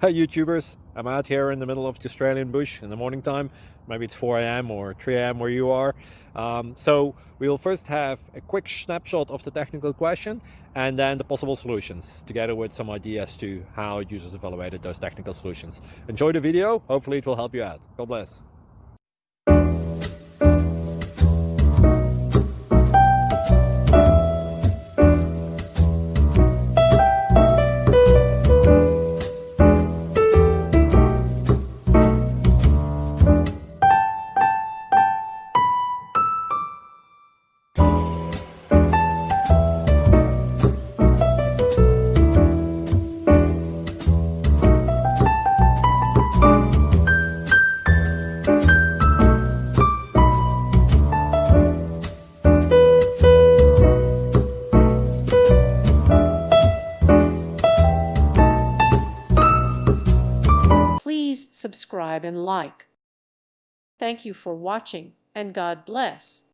Hi YouTubers, I'm out here in the middle of the Australian bush in the morning time. Maybe it's 4 a.m. or 3 a.m. where you are. So we will first have a quick snapshot of the technical question and then the possible solutions, together with some ideas to how users evaluated those technical solutions. Enjoy the video, hopefully it will help you out. God bless. Please subscribe and like. Thank you for watching, and God bless.